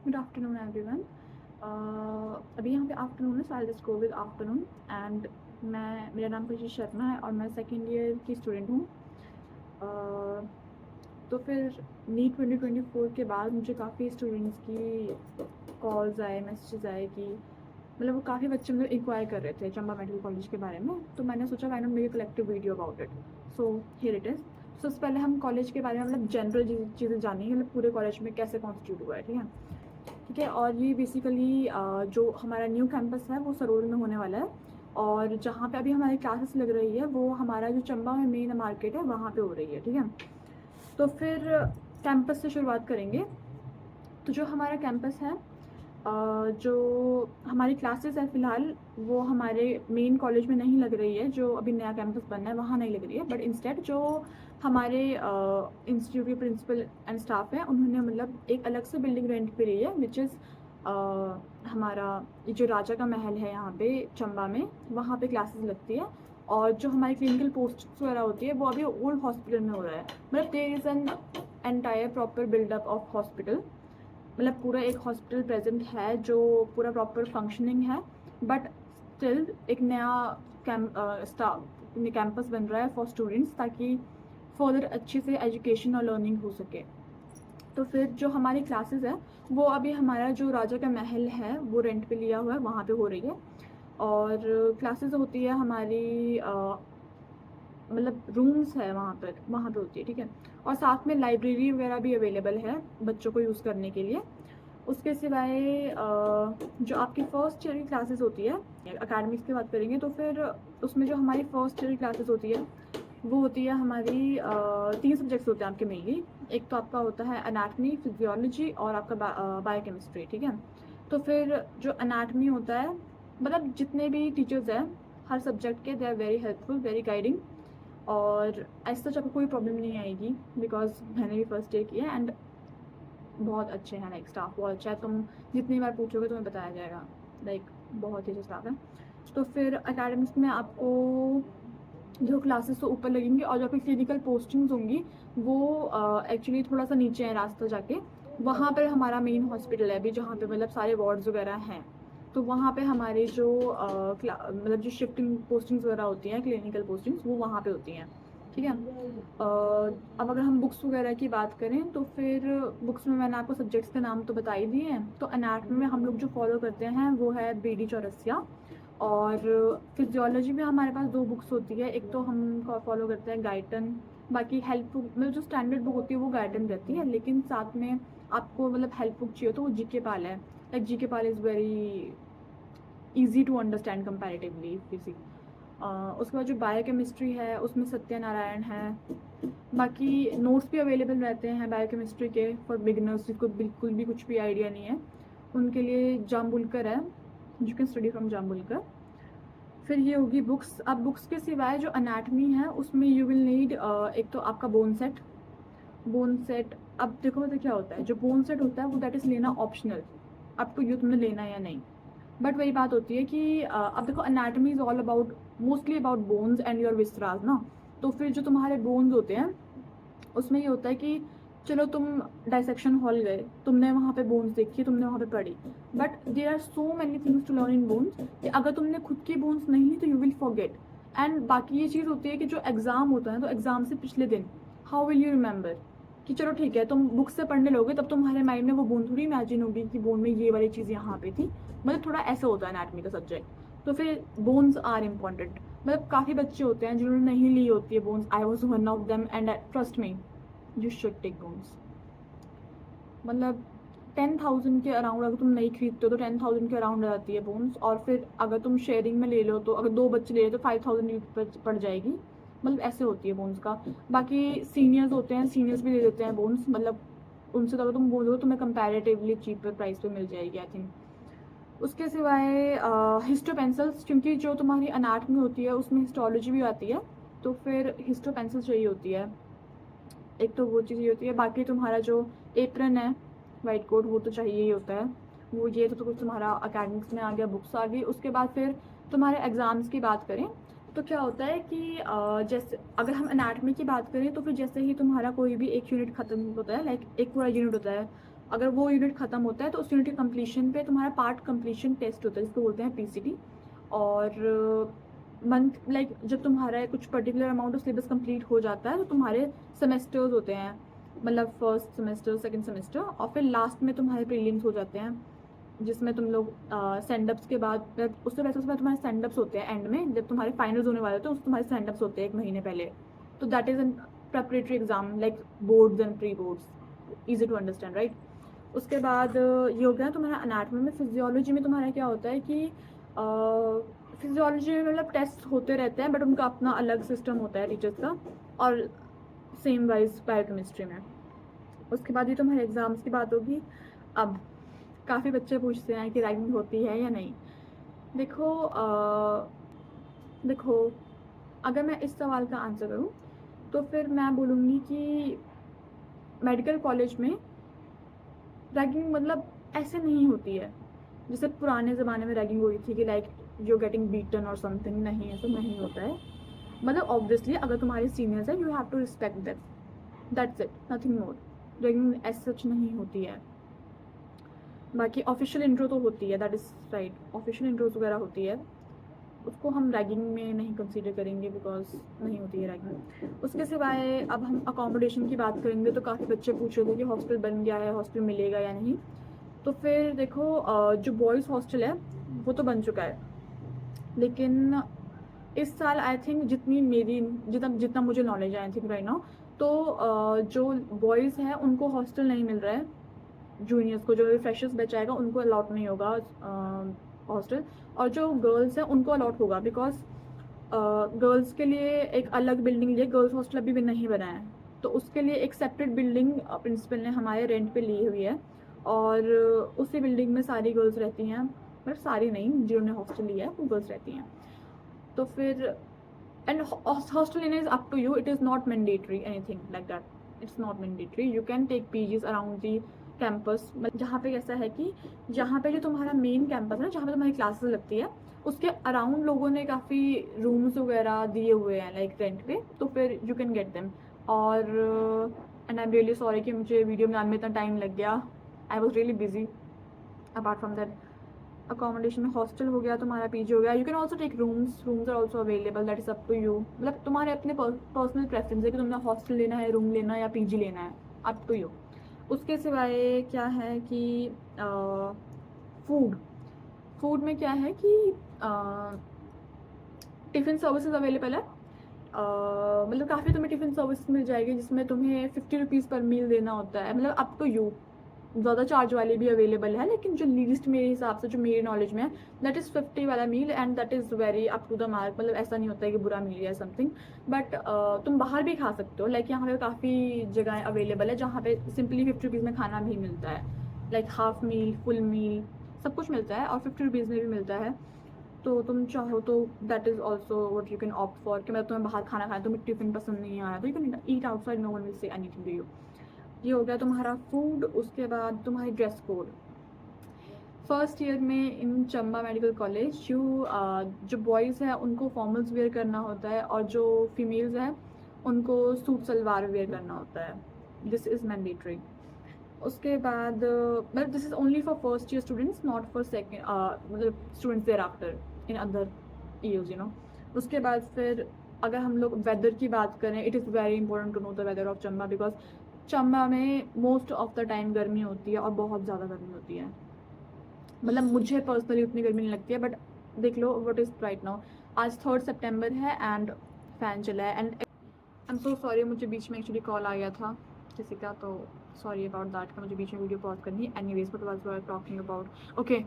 Good afternoon, everyone. अभी यहाँ पे आफ्टरनून है, so I'll just go with afternoon. And मेरा नाम खुशी शर्मा है और मैं सेकेंड ईयर की स्टूडेंट हूँ। तो फिर नीट 2024 के बाद मुझे काफ़ी स्टूडेंट्स की कॉल्स आए, मैसेजेस आए कि मतलब वो काफ़ी बच्चे मुझे इंक्वायर कर रहे थे चंबा मेडिकल कॉलेज के बारे में। तो मैंने सोचा why not make a collective video about it. So here it is. So उससे पहले हम कॉलेज के बारे में मतलब जनरल चीज़ें जानेंगे, मतलब पूरे कॉलेज में कैसे कॉन्स्टिट्यूट हुआ है, ठीक है। ठीक है, और ये बेसिकली जो हमारा न्यू कैंपस है वो सरोल में होने वाला है, और जहाँ पे अभी हमारी क्लासेस लग रही है वो हमारा जो चंबा में मेन मार्केट है वहाँ पे हो रही है, ठीक है। तो फिर कैंपस से शुरुआत करेंगे। तो जो हमारा कैंपस है, जो हमारी क्लासेस है फ़िलहाल वो हमारे मेन कॉलेज में नहीं लग रही है, जो अभी नया कैंपस बना है वहाँ नहीं लग रही है, बट इंस्टेड जो हमारे इंस्टीट्यूट के प्रिंसिपल एंड स्टाफ हैं उन्होंने मतलब एक अलग से बिल्डिंग रेंट पे ली है, विच इज़ हमारा ये जो राजा का महल है यहाँ पे चंबा में, वहाँ पे क्लासेस लगती है। और जो हमारी क्लिनिकल पोस्ट वगैरह होती है वो अभी ओल्ड हॉस्पिटल में हो रहा है, मतलब there is an entire proper buildup of hospital, मतलब पूरा एक हॉस्पिटल प्रेजेंट है जो पूरा प्रॉपर फंक्शनिंग है, बट स्टिल एक नया कैंपस बन रहा है फॉर स्टूडेंट्स, ताकि फर्दर अच्छे से एजुकेशन और लर्निंग हो सके। तो फिर जो हमारी क्लासेस है वो अभी हमारा जो राजा का महल है वो रेंट पे लिया हुआ है वहाँ पे हो रही है, और क्लासेस होती है हमारी मतलब रूम्स है वहाँ पे होती है, ठीक है। और साथ में लाइब्रेरी वगैरह भी अवेलेबल है बच्चों को यूज़ करने के लिए। उसके सिवाय जो आपकी फर्स्ट ईयर की क्लासेस होती है, एकेडमिक्स की बात करेंगे तो फिर उसमें जो हमारी फर्स्ट ईयर की क्लासेस होती है वो होती है हमारी 3 सब्जेक्ट्स होते हैं आपके मेनली। एक तो आपका होता है एनाटमी, फिजियोलॉजी और आपका बायोकेमिस्ट्री, ठीक है। तो फिर जो एनाटमी होता है, मतलब जितने भी टीचर्स हैं हर सब्जेक्ट के, they are very helpful, very guiding, और ऐसा सच आपको कोई प्रॉब्लम नहीं आएगी, बिकॉज मैंने भी फर्स्ट ईयर किया है एंड बहुत अच्छे हैं, लाइक स्टाफ बहुत अच्छा है, तुम जितनी बार पूछोगे तुम्हें बताया जाएगा, लाइक बहुत ही अच्छा स्टाफ है। तो फिर अकेडमिक्स में आपको जो क्लासेस तो ऊपर लगेंगी, और जो आपकी क्लिनिकल पोस्टिंग्स होंगी वो एक्चुअली थोड़ा सा नीचे है रास्ता जाके, वहाँ पर हमारा मेन हॉस्पिटल है अभी, जहाँ पे मतलब सारे वार्ड्स वगैरह हैं। तो वहाँ पे हमारी जो मतलब जो शिफ्टिंग पोस्टिंग्स वगैरह होती हैं, क्लिनिकल पोस्टिंग्स, वो वहाँ पे होती हैं, ठीक है। अब अगर हम बुक्स वगैरह की बात करें तो फिर बुक्स में मैंने आपको सब्जेक्ट्स के नाम तो बता ही दिए हैं। तो एनाटमी में हम लोग जो फॉलो करते हैं वो है BD चौरसिया, और फिजियोलॉजी में हमारे पास 2 बुक्स होती है, एक तो हम फॉलो करते हैं गाइटन, बाकी हेल्प बुक मतलब जो स्टैंडर्ड बुक होती है वो गाइटन रहती है, लेकिन साथ में आपको मतलब हेल्प बुक चाहिए तो वो GK पाल है, like GK Paul is very easy to understand comparatively physics. उसके बाद जो बायोकेमिस्ट्री है उसमें सत्यनारायण है। बाकी नोट्स भी अवेलेबल रहते हैं बायोकेमिस्ट्री के फॉर बिगिनर्स जिसको बिल्कुल भी कुछ भी आइडिया नहीं है, उनके लिए जाम्बुलकर है, you can study from Jambulkar. फिर ये होगी बुक्स। अब बुक्स के सिवाय जो अनाटमी है उसमें यू विल नीड एक तो आपका बोन सेट। अब देखो मतलब क्या होता है, जो बोन सेट होता है वो दैट इज़ लेना ऑप्शनल, अब टू यू तुमने लेना है या नहीं। बट वही बात होती है कि अब देखो anatomy is all about mostly about bones and your viscera ना। तो फिर जो तुम्हारे बोन्स होते हैं उसमें ये होता है कि चलो तुम डाइसेक्शन हॉल गए, तुमने वहाँ पे बोन्स देखी, तुमने वहाँ पे पढ़ी, but there are so many things to learn in bones कि अगर तुमने खुद की बोन्स नहीं ली तो यू विल फॉरगेट। एंड बाकी ये चीज़ होती है कि जो एग्ज़ाम होता है तो एग्ज़ाम से पिछले दिन हाउ विल यू रिमेंबर, कि चलो ठीक है तुम बुक से पढ़ने लोगे तब तुम्हारे माइंड में वो बोन थोड़ी इमेजिन होगी कि बोन में ये वाली चीज़ यहाँ पे थी, मतलब थोड़ा ऐसा होता है एनाटमी का सब्जेक्ट। तो फिर बोन्स आर इम्पॉर्टेंट, मतलब काफ़ी बच्चे होते हैं जिन्होंने नहीं ली होती है bones, I was one of them and trust me you should take bones. मतलब 10,000 के अराउंड अगर तुम नहीं खरीदते हो तो 10,000 के अराउंड आ जाती है बोन्स, और फिर अगर तुम शेयरिंग में ले लो तो अगर 2 बच्चे ले रहे तो 5,000 पड़ जाएगी, मतलब ऐसे होती है बोन्स का। बाकी सीनियर्स होते हैं, सीनियर्स भी दे देते हैं बोन्स, मतलब उनसे तो अगर तुम बोल दो तुम्हें कंपैरेटिवली चीपर प्राइस पे मिल जाएगी आई थिंक। उसके सिवाय हिस्टो पेंसिल्स, क्योंकि जो तुम्हारी अनाटमी होती है उसमें हिस्टोलॉजी भी आती है, तो फिर हिस्टो पेंसिल चाहिए होती है, एक तो वो चीज़ ये होती है। बाकी तुम्हारा जो एप्रन है, वाइट कोट, वो तो चाहिए ही होता है। वो ये तो कुछ तुम्हारा अकेडमिक्स में आ गया, बुक्स आ गई। उसके बाद फिर तुम्हारे एग्ज़ाम्स की बात करें तो क्या होता है कि जैसे अगर हम एनाटमी की बात करें तो फिर जैसे ही तुम्हारा कोई भी एक यूनिट ख़त्म होता है, लाइक एक पूरा यूनिट होता है, अगर वो यूनिट ख़त्म होता है तो उस यूनिट के कंप्लीशन पे तुम्हारा पार्ट कंप्लीशन टेस्ट होता है, जिसको बोलते हैं पीसीटी। और मंथ लाइक जब तुम्हारा कुछ particular amount of syllabus complete हो जाता है तो तुम्हारे सेमेस्टर्स होते हैं, मतलब फर्स्ट सेमेस्टर, सेकंड सेमेस्टर, और फिर लास्ट में तुम्हारे प्रीलिम्स हो जाते हैं, जिसमें तुम लोग सेंडअप्स के बाद उससे वैसे उसमें तुम्हारे सेंडअप्स होते हैं एंड में, जब तुम्हारे फाइनल्स होने वाले होते हैं, उस तुम्हारे सेंडअप्स होते हैं 1 महीने पहले। तो that is an preparatory exam like boards and pre boards, easy to understand, right. उसके बाद ये हो गया तुम्हारा एनाटॉमी में। फिजियोलॉजी में तुम्हारा क्या होता है कि फिजियोलॉजी में मतलब टेस्ट होते रहते हैं, बट उनका अपना अलग सिस्टम होता है टीचर्स का, और सेम वाइज बायोकेमिस्ट्री में। उसके बाद ये तुम्हारे एग्ज़ाम्स की बात होगी। अब काफ़ी बच्चे पूछते हैं कि रैगिंग होती है या नहीं। देखो अगर मैं इस सवाल का आंसर करूँ तो फिर मैं बोलूँगी कि मेडिकल कॉलेज में रैगिंग मतलब ऐसे नहीं होती है जैसे पुराने ज़माने में रैगिंग हुई थी कि लाइक यू गेटिंग बीटन और समथिंग। नहीं, ऐसा नहीं होता है। मतलब ऑब्वियसली अगर तुम्हारे सीनियर्स हैं, you have to respect that, that's it, nothing more. Ragging as such नहीं होती है। बाकी ऑफिशियल इंट्रो तो होती है, that is right, official intros वगैरह होती है, उसको हम रैगिंग में नहीं कंसीडर करेंगे बिकॉज नहीं होती है रैगिंग। उसके सिवाय अब हम अकोमोडेशन की बात करेंगे तो काफ़ी बच्चे पूछ रहे थे कि हॉस्टल बन गया है, हॉस्टल मिलेगा या नहीं। तो फिर देखो जो बॉयज़ हॉस्टल है वो तो बन चुका है, लेकिन इस साल आई थिंक जितना मुझे नॉलेज है आई थिंक राइट नाउ, तो जो बॉयज़ हैं उनको हॉस्टल नहीं मिल रहा है। जूनियर्स को, जो फ्रेशर्स बैच आएगा, उनको अलॉट नहीं होगा हॉस्टल, और जो गर्ल्स हैं उनको अलॉट होगा, बिकॉज गर्ल्स के लिए एक अलग बिल्डिंग लिए, गर्ल्स हॉस्टल अभी भी नहीं बना है, तो उसके लिए एक सेपरेट बिल्डिंग प्रिंसिपल ने हमारे रेंट पे ली हुई है, और उसी बिल्डिंग में सारी गर्ल्स रहती हैं, मतलब सारी नहीं, जिन्होंने हॉस्टल लिया है वो गर्ल्स रहती हैं। तो फिर एंड हॉस्टल लेना is up to you, it is not mandatory anything like that, it's not mandatory, you can take PGs around the campus. जहाँ पे कैसा है कि जहाँ पे जो तुम्हारा मेन कैंपस है, जहाँ पे तुम्हारी क्लासेस लगती है, उसके अराउंड लोगों ने काफ़ी रूम्स वगैरह दिए हुए हैं लाइक रेंट पे, तो फिर यू कैन गेट देम। और and I am really sorry कि मुझे वीडियो बनाने में इतना टाइम लग गया, I was really busy. Apart from that accommodation में हॉस्टल हो गया, तुम्हारा पीजी हो गया, you can also take rooms are also available, that is up to you. मतलब तुम्हारे अपने पर्सनल प्रेफरेंस है कि तुमने हॉस्टल लेना है, रूम लेना है या पीजी लेना है, अप टू यू। उसके सिवाय क्या है कि फूड में क्या है कि टिफ़िन सर्विसेज अवेलेबल है। मतलब काफ़ी तुम्हें टिफ़िन सर्विस मिल जाएगी जिसमें तुम्हें 50 रुपीज़ पर मील देना होता है, मतलब अप टू यू। ज़्यादा चार्ज वाले भी अवेलेबल है, लेकिन जो लीस्ट मेरे हिसाब से, जो मेरे नॉलेज में है, दैट इज़ 50 वाला meal, and that is very up to the mark. मतलब ऐसा नहीं होता है कि बुरा मील है समथिंग, बट तुम बाहर भी खा सकते हो, लाइक यहाँ पे काफ़ी जगह अवेलेबल है जहाँ पे सिंपली 50 रुपीज़ में खाना भी मिलता है, लाइक हाफ मील, फुल मील, सब कुछ मिलता है, और 50 रुपीज़ में भी मिलता है। तो तुम चाहो तो that is also what you can opt for, कि मतलब तुम्हें बाहर खाना खाया, तुम्हें टिफ़िन पसंद नहीं आया तो you can eat outside, no one will say anything to you. ये हो गया तुम्हारा फूड। उसके बाद तुम्हारी ड्रेस कोड। फर्स्ट ईयर में इन चंबा मेडिकल कॉलेज जो बॉयज़ हैं उनको फॉर्मल्स वेयर करना होता है, और जो फीमेल्स हैं उनको सूट सलवार वेयर करना होता है, दिस इज़ मैंडेटरी। उसके बाद मतलब this is only for first year students, not for second, मतलब students thereafter in other years, you know. उसके बाद फिर अगर हम लोग वेदर की बात करें, it is very important to know the weather of Chamba, because Chamba में मोस्ट ऑफ द टाइम गर्मी होती है, और बहुत ज़्यादा गर्मी होती है। मतलब मुझे पर्सनली उतनी गर्मी नहीं लगती है, बट देख लो व्हाट इज़ राइट नाउ, आज 3 सितंबर है एंड फ़ैन चला है, and I am so sorry, मुझे बीच में एक्चुअली कॉल आ गया था किसी का, तो सॉरी अबाउट दैट, का मुझे बीच में वीडियो पॉज करनी है। Anyways what was we talking about, okay,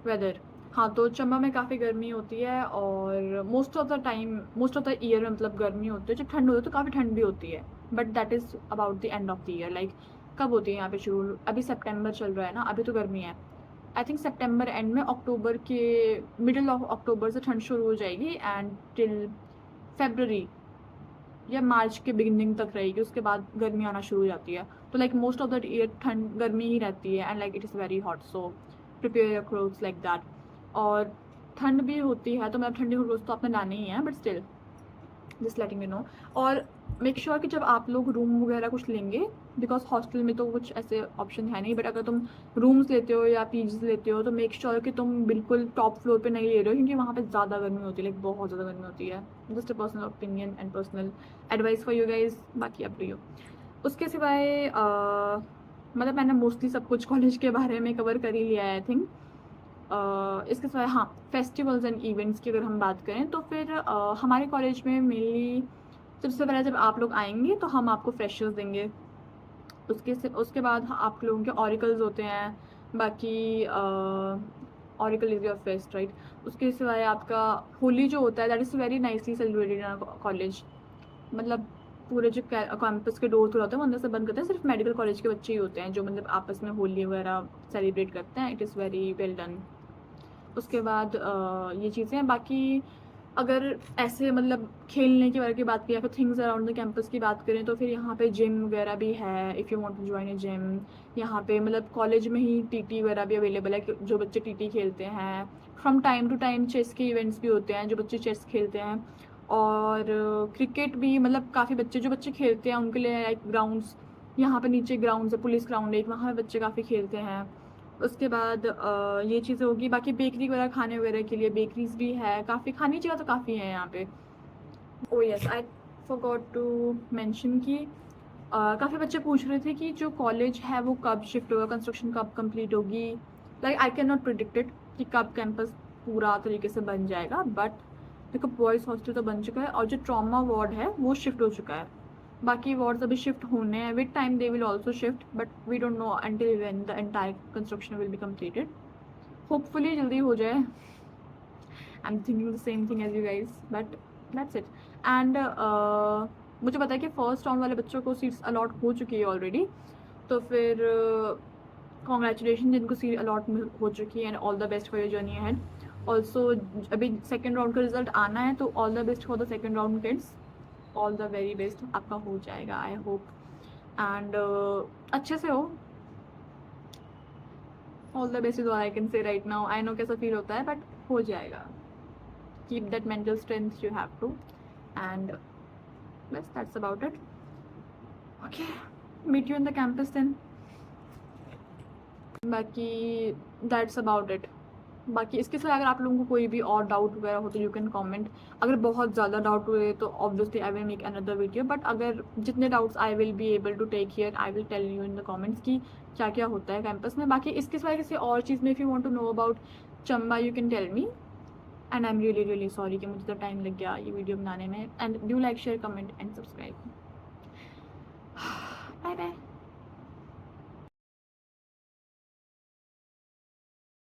weather. हाँ, तो चंबा में काफ़ी गर्मी होती है, और मोस्ट ऑफ द ईयर में मतलब गर्मी होती है। जब ठंड होती है तो काफ़ी ठंड भी होती है, but that is about the end of the year. Like कब होती है यहाँ पे शुरू, अभी सितंबर चल रहा है ना, अभी तो गर्मी है। आई थिंक सितंबर एंड में, अक्टूबर के मिडिल ऑफ अक्टूबर से ठंड शुरू हो जाएगी, एंड टिल फेबररी या मार्च के बिगिनिंग तक रहेगी, उसके बाद गर्मी आना शुरू हो जाती है। तो like most of the year ठंड गर्मी ही रहती है, and like it is very hot, so prepare your clothes like that. और ठंड भी होती है, तो मतलब ठंडी क्लोथ्स तो आपने लाने ही है, but still just letting you know. और मेक श्योर कि जब आप लोग रूम वगैरह कुछ लेंगे, बिकॉज हॉस्टल में तो कुछ ऐसे ऑप्शन है नहीं, बट अगर तुम रूम्स लेते हो या पीजीज लेते हो तो मेक श्योर कि तुम बिल्कुल टॉप फ्लोर पे नहीं ले रहे हो, क्योंकि वहाँ पे ज़्यादा गर्मी होती है, लाइक बहुत ज़्यादा गर्मी होती है। Just a personal opinion and personal advice for you guys, बाकी अप टू यू। उसके सिवाय मतलब मैंने मोस्टली सब कुछ कॉलेज के बारे में कवर कर ही लिया है आई थिंक। इसके सिवाय हाँ, फेस्टिवल्स एंड इवेंट्स की अगर हम बात करें तो फिर हमारे कॉलेज में मेनली सबसे पहले जब आप लोग आएंगे तो हम आपको फ्रेशर्स देंगे। उसके बाद आप लोगों के ऑरिकल्स होते हैं, बाकी auricle is your fest right. उसके सिवाय आपका होली जो होता है that is very nicely celebrated in college. मतलब पूरे जो कैंपस के डोर खुला होता है वो अंदर से बंद करते हैं, सिर्फ मेडिकल कॉलेज के बच्चे ही होते हैं जो मतलब आपस में होली वगैरह सेलिब्रेट करते हैं। It is very well done. उसके बाद ये चीज़ें हैं। बाकी अगर ऐसे मतलब खेलने के बारे की बात करें या फिर थिंग्स अराउंड द कैंपस की बात करें तो फिर यहाँ पे जिम वगैरह भी है, if you want to join a gym. यहाँ पे मतलब कॉलेज में ही टीटी वगैरह भी अवेलेबल है जो बच्चे टीटी खेलते हैं। From time to time chess के इवेंट्स भी होते हैं जो बच्चे चेस खेलते हैं। और क्रिकेट भी मतलब काफ़ी बच्चे जो बच्चे खेलते हैं उनके लिए लाइक ग्राउंड्स, यहाँ पे नीचे ग्राउंड है, पुलिस ग्राउंड है एक, वहाँ पे बच्चे काफ़ी खेलते हैं। उसके बाद ये चीज़ें होगी। बाकी बेकरी वगैरह खाने वगैरह के लिए बेकरीज भी है, काफ़ी खाने की जगह तो काफ़ी है यहाँ पे। Oh yes, I forgot to mention कि काफ़ी बच्चे पूछ रहे थे कि जो कॉलेज है वो कब शिफ्ट होगा, कंस्ट्रक्शन कब कंप्लीट होगी। Like I can not predicted कि कब कैंपस पूरा तरीके से बन जाएगा, बट देखो बॉयज़ हॉस्टल तो बन चुका है और जो ट्रॉमा वार्ड है वो शिफ्ट हो चुका है। बाकी वार्ड्स अभी शिफ्ट होने हैं, with time they will also shift, but we don't know until when the entire construction will be completed. Hopefully जल्दी हो जाए। I am thinking the same thing as you guys, but that's it. And मुझे पता है कि first round वाले बच्चों को सीट्स अलॉट हो चुकी है ऑलरेडी, तो फिर कॉन्ग्रेचुलेशन जिनको सीट अलॉट हो चुकी है and all the best for your journey ahead. Also अभी सेकेंड राउंड का रिजल्ट आना है तो all the best for the second round kids, all the very best, आपका हो जाएगा आई होप। एंड अच्छे से हो, all the best is all I can say right now. I know कैसा फील होता है बट हो जाएगा। Keep that mental strength you have to, and बस that's about it. Okay, meet you in the campus then. बाकी that's about it. बाकी इसके सिवा अगर आप लोगों को कोई भी और डाउट वगैरह हो तो यू कैन कमेंट। अगर बहुत ज़्यादा डाउट हुए तो obviously I will make another video, but अगर जितने doubts I will be able to take here I will tell you in the comments कि क्या क्या होता है कैंपस में। बाकी इसके सिवा किसी और चीज़ में if you want to know about Chamba you can tell me, and I am really really sorry कि मुझे तो टाइम लग गया ये वीडियो बनाने में। And do like share comment and subscribe. Bye bye.